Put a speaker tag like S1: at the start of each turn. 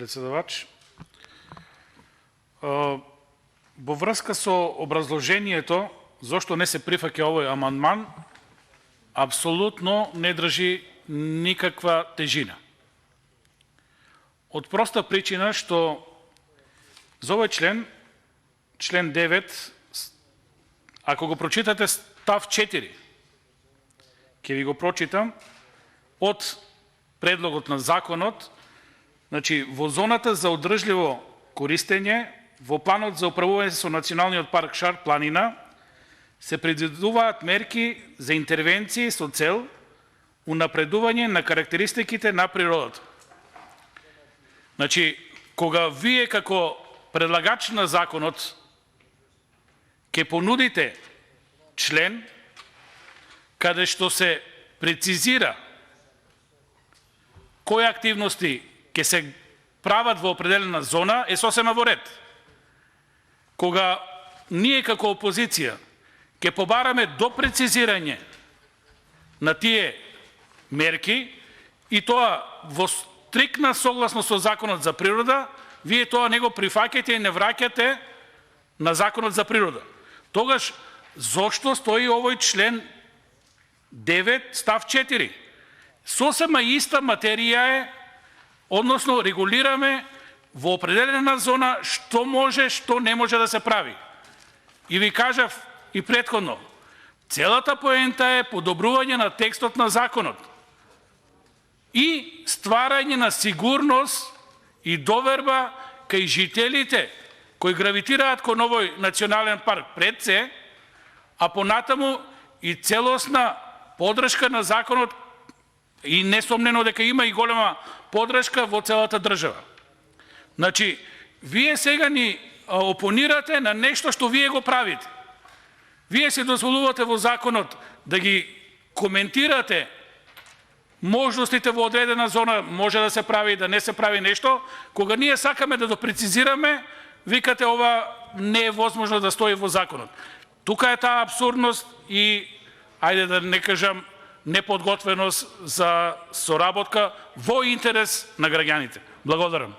S1: председавач. Во врска со образложението зошто не се прифаќа овој амандман, апсолутно не држи никаква тежина. Од проста причина што за овој член 9, ако го прочитате став 4, ќе ви го прочитам, од предлогот на законот, значи во зоната за одржливо користење, во планот за управување со Националниот парк Шар планина, се предвидуваат мерки за интервенции со цел унапредување на карактеристиките на природата. Значи, кога вие како предлагач на законот ќе понудите член каде што се прецизира кои активности ќе се прават во определена зона, е сосема во ред. Кога ние како опозиција ќе побараме до прецизирање на тие мерки и тоа во стрикна согласно со Законот за природа, вие тоа не го прифаќате и не враќате на Законот за природа. Тогаш, зошто стои овој член 9 став 4? Сосема иста материја е, односно регулираме во определена зона што може, што не може да се прави. И ви кажав и претходно, целата поента е подобрување на текстот на законот и стварање на сигурност и доверба кај жителите кои гравитираат кон овој национален парк пред се, а понатаму и целосна подршка на законот и несомнено дека има и голема подршка во целата држава. Значи, вие сега ни опонирате на нешто што вие го правите. Вие се дозволувате во законот да ги коментирате можностите во одредена зона, може да се прави, да не се прави нешто. Кога ние сакаме да допрецизираме, викате ова не е возможно да стои во законот. Тука е таа абсурдност и, ајде да не кажам, неподготвеност за соработка во интерес на граѓаните. Благодарам.